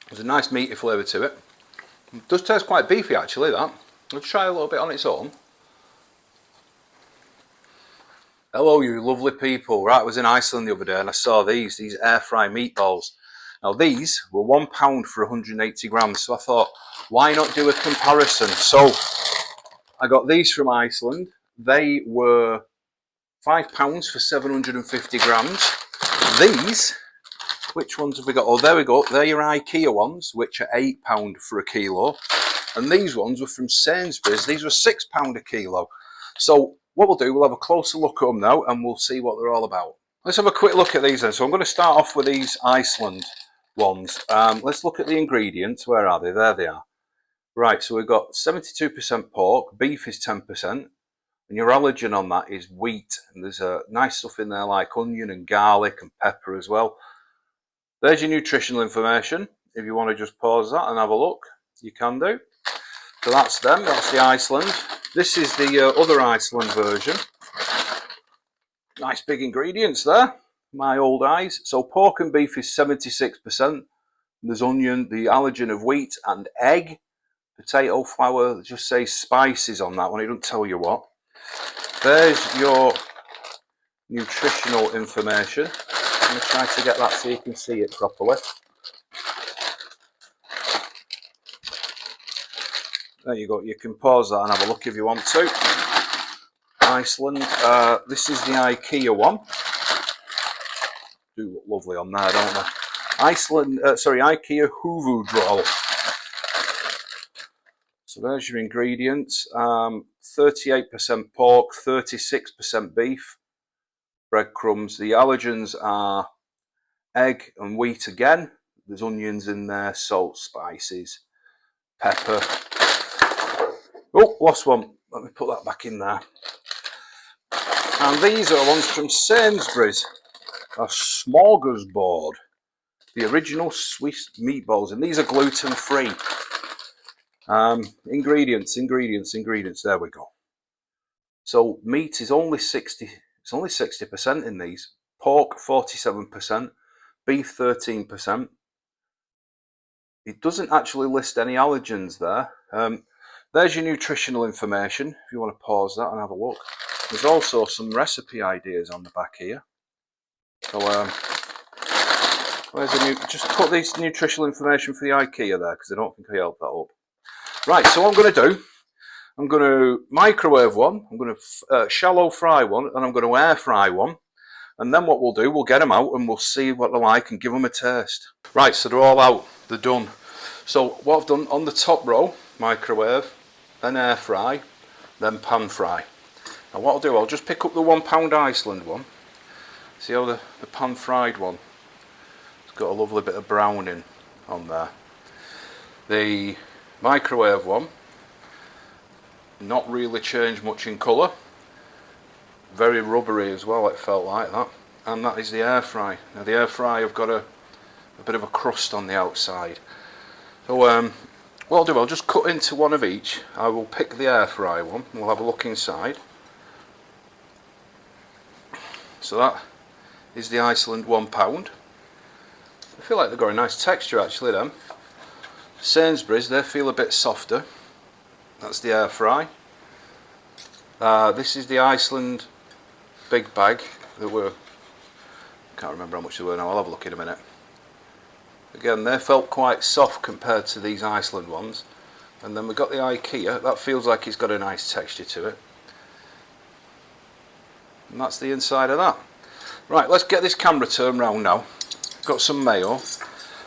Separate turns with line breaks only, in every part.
There's a nice meaty flavour to it. It does taste quite beefy actually, that. Let's try a little bit on its own. Hello you lovely people. Right, I was in Iceland the other day and I saw these air fry meatballs. Now these were £1 for 180 grams, so I thought, why not do a comparison? So I got these from Iceland. They were £5 for 750 grams. These, which ones have we got? Oh, there we go. They're your IKEA ones, which are £8 for a kilo. And these ones were from Sainsbury's. These were £6 a kilo. So what we'll do, we'll have a closer look at them now and we'll see what they're all about. Let's have a quick look at these then. So I'm going to start off with these Iceland ones. Let's look at the ingredients. Where are they? There they are. Right, so we've got 72% pork, beef is 10%, and your allergen on that is wheat. And there's nice stuff in there like onion and garlic and pepper as well. There's your nutritional information. If you want to just pause that and have a look, you can do. So that's them, that's the Iceland. This is the other Iceland version. Nice big ingredients there, my old eyes. So pork and beef is 76%. There's onion, the allergen of wheat and egg. Potato flour, just say spices on that one, it doesn't tell you what. There's your nutritional information. I'm going to try to get that so you can see it properly. There you go, you can pause that and have a look if you want to. Iceland, this is the IKEA one. Do look lovely on there, don't they? IKEA Huvudroll. So there's your ingredients. 38% pork, 36% beef, breadcrumbs. The allergens are egg and wheat again. There's onions in there, salt, spices, pepper. Oh, lost one. Let me put that back in there. And these are ones from Sainsbury's. A Schmorgasbord. The original Swiss meatballs. And these are gluten-free. Ingredients. There we go. So meat is only 60%. It's only 60% in these. Pork 47%, beef 13%. It doesn't actually list any allergens there. There's your nutritional information. If you want to pause that and have a look. There's also some recipe ideas on the back here. So just put this nutritional information for the IKEA there because I don't think I held that up. Right, so what I'm going to do, I'm going to microwave one, I'm going to shallow fry one, and I'm going to air fry one. And then what we'll do, we'll get them out and we'll see what they're like and give them a taste. Right, so they're all out, they're done. So what I've done on the top row, microwave, then air fry, then pan fry. Now what I'll do, I'll just pick up the £1 Iceland one. See how the pan fried one, it's got a lovely bit of browning on there. The microwave one, not really changed much in colour, very rubbery as well, it felt like that. And that is the air fry. Now the air fry, I've got a bit of a crust on the outside. So what I'll do, I'll just cut into one of each. I will pick the air fry one and we'll have a look inside. So that is the Iceland £1. I feel like they've got a nice texture actually, them. Sainsbury's, they feel a bit softer. That's the air fry. This is the Iceland big bag that were, can't remember how much they were now, I'll have a look in a minute. Again, they felt quite soft compared to these Iceland ones. And then we've got the IKEA, that feels like it's got a nice texture to it. And that's the inside of that. Right, let's get this camera turned round now. Got some mayo,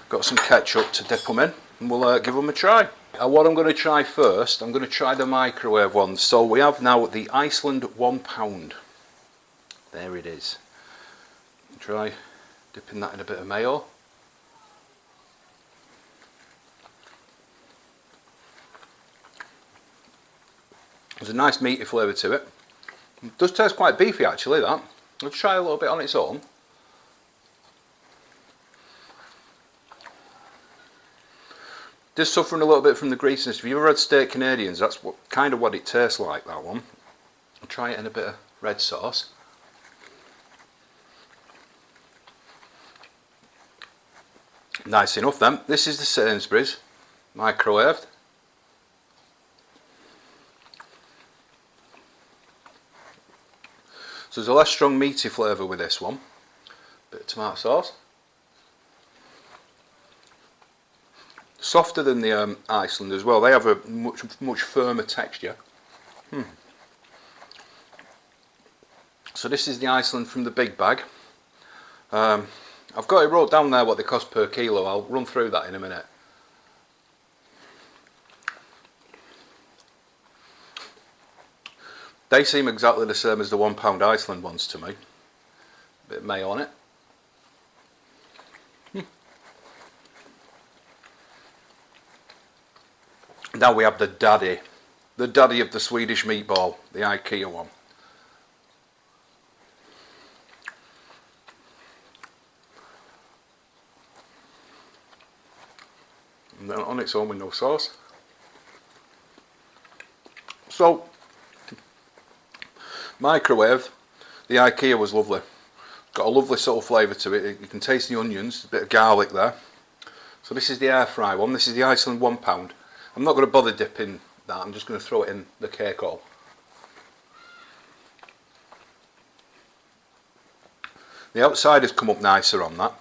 got some ketchup to dip them in, and we'll give them a try. What I'm going to try first, I'm going to try the microwave ones. So we have now the Iceland £1. There it is. Try dipping that in a bit of mayo. There's a nice meaty flavour to it. It does taste quite beefy actually, that. Let's try a little bit on its own. Just suffering a little bit from the greasiness. If you've ever had steak Canadians, that's kind of what it tastes like, that one. I'll try it in a bit of red sauce. Nice enough then. This is the Sainsbury's, microwaved. So there's a less strong meaty flavour with this one. Bit of tomato sauce. Softer than the Iceland as well. They have a much firmer texture. So this is the Iceland from the big bag. I've got it wrote down there what they cost per kilo. I'll run through that in a minute. They seem exactly the same as the £1 Iceland ones to me. Bit of mayo on it. Now we have the daddy of the Swedish meatball, the IKEA one. And then on its own with no sauce. So, microwave, the IKEA was lovely. Got a lovely subtle flavour to it. You can taste the onions, a bit of garlic there. So this is the air fry one. This is the Iceland £1. I'm not going to bother dipping that. I'm just going to throw it in the cake hole. The outside has come up nicer on that.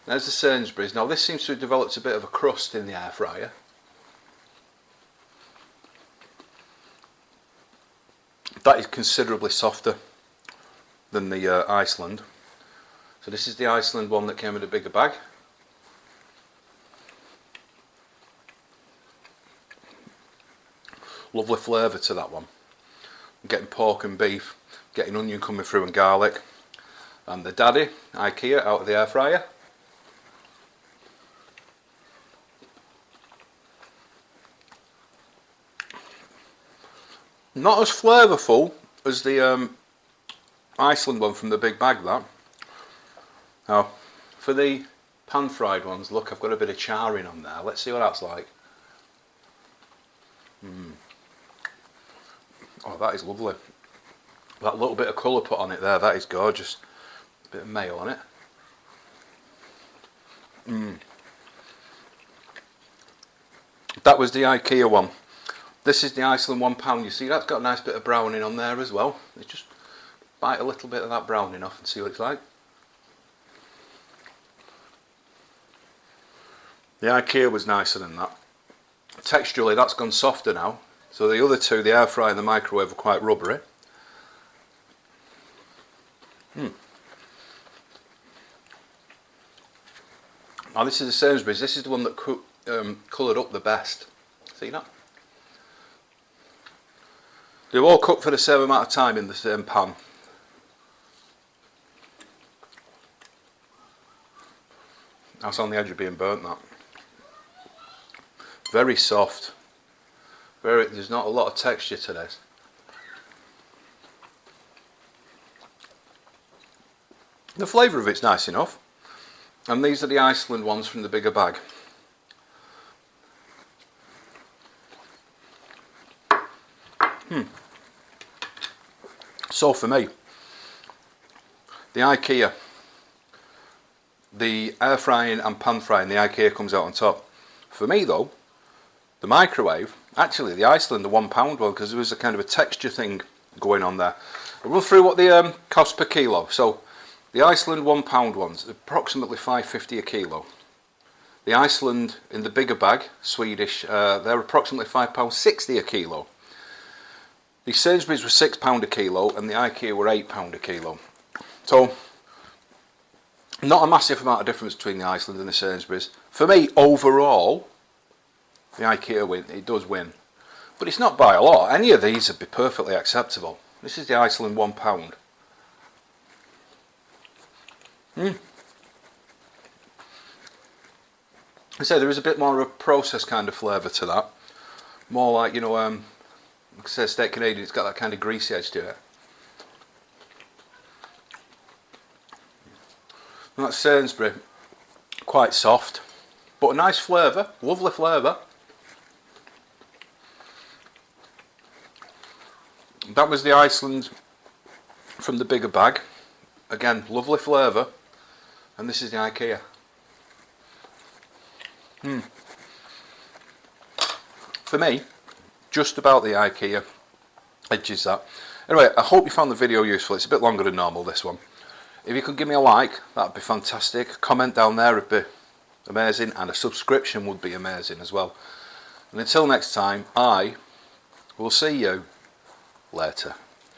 There's the Sainsbury's. Now this seems to have developed a bit of a crust in the air fryer. That is considerably softer than the Iceland. So this is the Iceland one that came in a bigger bag. Lovely flavour to that one. I'm getting pork and beef, getting onion coming through and garlic. And the daddy, IKEA, out of the air fryer. Not as flavourful as the Iceland one from the big bag, that. Now, for the pan fried ones, look, I've got a bit of charring on there. Let's see what that's like. Oh, that is lovely. That little bit of colour put on it there, that is gorgeous. A bit of mayo on it. That was the IKEA one. This is the Iceland £1. You see, that's got a nice bit of browning on there as well. Let's just bite a little bit of that browning off and see what it's like. The IKEA was nicer than that. Texturally, that's gone softer now. So the other two, the air fryer and the microwave, are quite rubbery. Now this is the Sainsbury's. This is the one that coloured up the best. See that? They were all cooked for the same amount of time in the same pan. That's on the edge of being burnt, that. Very soft. There's not a lot of texture to this. The flavour of it's nice enough. And these are the Iceland ones from the bigger bag. So for me, the IKEA, the air frying and pan frying, the IKEA comes out on top. For me though, the microwave, actually the Iceland, the £1 one, because there was a kind of a texture thing going on there. I'll run through what the cost per kilo. So the Iceland £1 ones, approximately £5.50 a kilo. The Iceland in the bigger bag, Swedish, they're approximately £5.60 a kilo. The Sainsbury's were £6 a kilo and the IKEA were £8 a kilo. So, not a massive amount of difference between the Iceland and the Sainsbury's. For me, overall, the IKEA it does win. But it's not by a lot. Any of these would be perfectly acceptable. This is the Iceland £1. I say there is a bit more of a processed kind of flavour to that. More like, you know, like I say, steak Canadian, it's got that kind of greasy edge to it. And that's Sainsbury, quite soft, but a nice flavour, lovely flavour. That was the Iceland from the bigger bag. Again, lovely flavour. And this is the IKEA. For me, just about the IKEA edges that. Anyway, I hope you found the video useful. It's a bit longer than normal, this one. If you could give me a like, that'd be fantastic. Comment down there would be amazing, and a subscription would be amazing as well. And until next time, I will see you later.